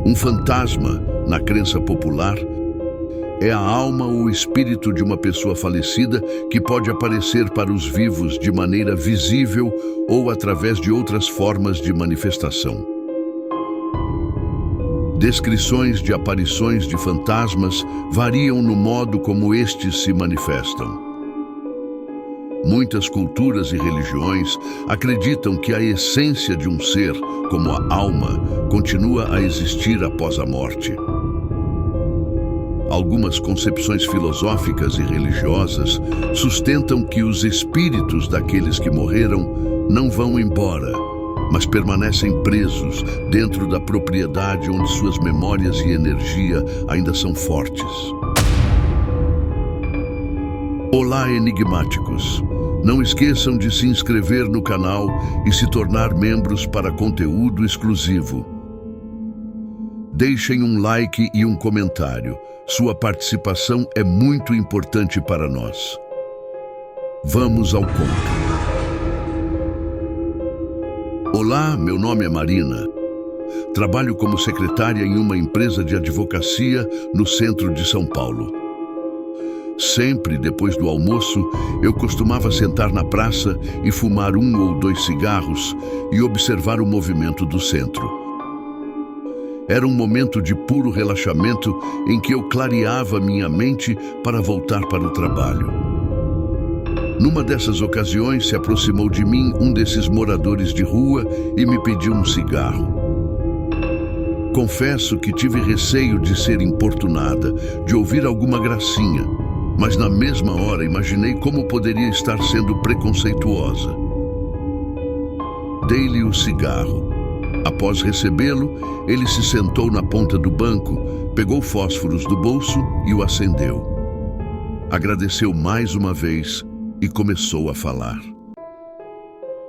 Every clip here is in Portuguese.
Um fantasma, na crença popular, é a alma ou espírito de uma pessoa falecida que pode aparecer para os vivos de maneira visível ou através de outras formas de manifestação. Descrições de aparições de fantasmas variam no modo como estes se manifestam. Muitas culturas e religiões acreditam que a essência de um ser, como a alma, continua a existir após a morte. Algumas concepções filosóficas e religiosas sustentam que os espíritos daqueles que morreram não vão embora, mas permanecem presos dentro da propriedade onde suas memórias e energia ainda são fortes. Olá, enigmáticos! Não esqueçam de se inscrever no canal e se tornar membros para conteúdo exclusivo. Deixem um like e um comentário. Sua participação é muito importante para nós. Vamos ao conto. Olá, meu nome é Marina. Trabalho como secretária em uma empresa de advocacia no centro de São Paulo. Sempre depois do almoço, eu costumava sentar na praça e fumar 1 ou 2 cigarros e observar o movimento do centro. Era um momento de puro relaxamento em que eu clareava minha mente para voltar para o trabalho. Numa dessas ocasiões, se aproximou de mim um desses moradores de rua e me pediu um cigarro. Confesso que tive receio de ser importunada, de ouvir alguma gracinha, mas na mesma hora imaginei como poderia estar sendo preconceituosa. Dei-lhe o cigarro. Após recebê-lo, ele se sentou na ponta do banco, pegou fósforos do bolso e o acendeu. Agradeceu mais uma vez e começou a falar.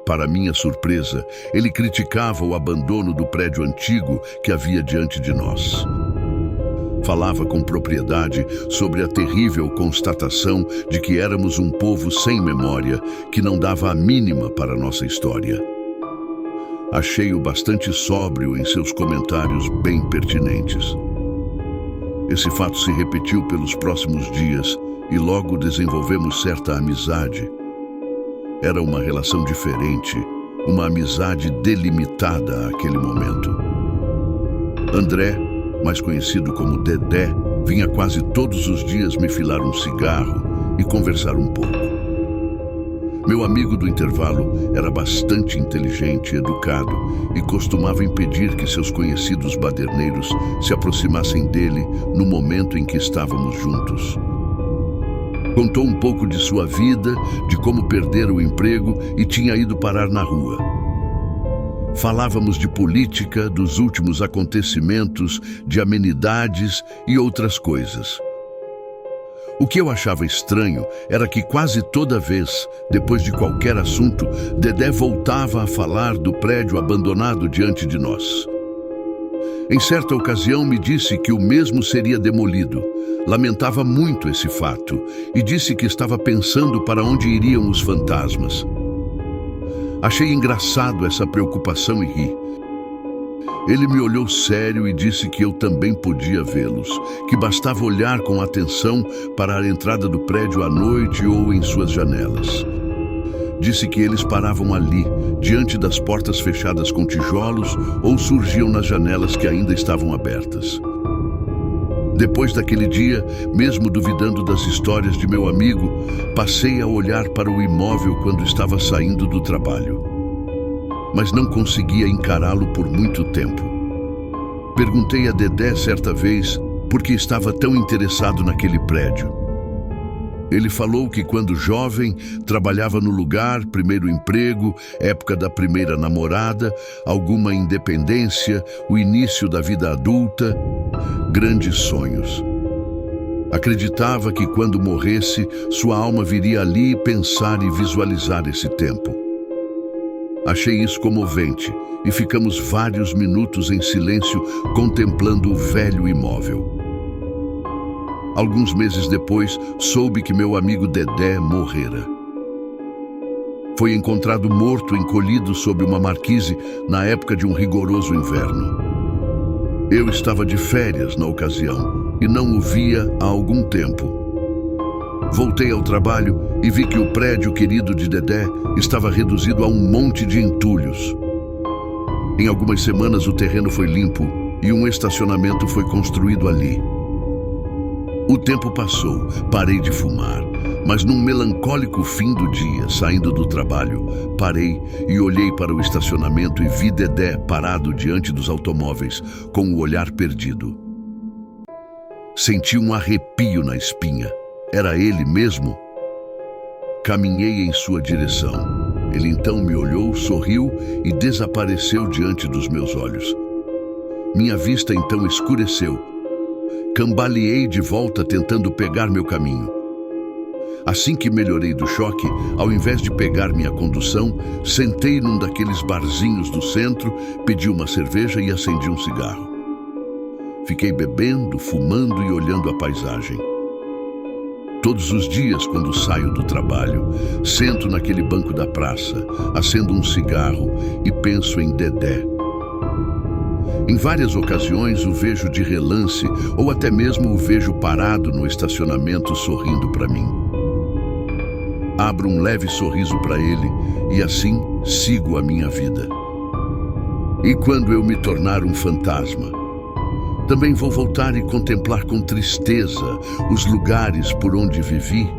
Para minha surpresa, ele criticava o abandono do prédio antigo que havia diante de nós. Falava com propriedade sobre a terrível constatação de que éramos um povo sem memória, que não dava a mínima para a nossa história. Achei-o bastante sóbrio em seus comentários bem pertinentes. Esse fato se repetiu pelos próximos dias e logo desenvolvemos certa amizade. Era uma relação diferente, uma amizade delimitada àquele momento. André, mais conhecido como Dedé, vinha quase todos os dias me filar um cigarro e conversar um pouco. Meu amigo do intervalo era bastante inteligente e educado e costumava impedir que seus conhecidos baderneiros se aproximassem dele no momento em que estávamos juntos. Contou um pouco de sua vida, de como perdera o emprego e tinha ido parar na rua. Falávamos de política, dos últimos acontecimentos, de amenidades e outras coisas. O que eu achava estranho era que quase toda vez, depois de qualquer assunto, Dedé voltava a falar do prédio abandonado diante de nós. Em certa ocasião me disse que o mesmo seria demolido. Lamentava muito esse fato e disse que estava pensando para onde iriam os fantasmas. Achei engraçado essa preocupação e ri. Ele me olhou sério e disse que eu também podia vê-los, que bastava olhar com atenção para a entrada do prédio à noite ou em suas janelas. Disse que eles paravam ali, diante das portas fechadas com tijolos ou surgiam nas janelas que ainda estavam abertas. Depois daquele dia, mesmo duvidando das histórias de meu amigo, passei a olhar para o imóvel quando estava saindo do trabalho. Mas não conseguia encará-lo por muito tempo. Perguntei a Dedé certa vez por que estava tão interessado naquele prédio. Ele falou que quando jovem, trabalhava no lugar, primeiro emprego, época da primeira namorada, alguma independência, o início da vida adulta, grandes sonhos. Acreditava que quando morresse, sua alma viria ali pensar e visualizar esse tempo. Achei isso comovente e ficamos vários minutos em silêncio contemplando o velho imóvel. Alguns meses depois, soube que meu amigo Dedé morrera. Foi encontrado morto encolhido sob uma marquise na época de um rigoroso inverno. Eu estava de férias na ocasião e não o via há algum tempo. Voltei ao trabalho e vi que o prédio querido de Dedé estava reduzido a um monte de entulhos. Em algumas semanas o terreno foi limpo e um estacionamento foi construído ali. O tempo passou, parei de fumar, mas num melancólico fim do dia, saindo do trabalho, parei e olhei para o estacionamento e vi Dedé parado diante dos automóveis, com o olhar perdido. Senti um arrepio na espinha. Era ele mesmo? Caminhei em sua direção. Ele então me olhou, sorriu e desapareceu diante dos meus olhos. Minha vista então escureceu. Cambaleei de volta tentando pegar meu caminho. Assim que melhorei do choque, ao invés de pegar minha condução, sentei num daqueles barzinhos do centro, pedi uma cerveja e acendi um cigarro. Fiquei bebendo, fumando e olhando a paisagem. Todos os dias, quando saio do trabalho, sento naquele banco da praça, acendo um cigarro e penso em Dedé. Em várias ocasiões o vejo de relance ou até mesmo o vejo parado no estacionamento sorrindo para mim. Abro um leve sorriso para ele e assim sigo a minha vida. E quando eu me tornar um fantasma, também vou voltar e contemplar com tristeza os lugares por onde vivi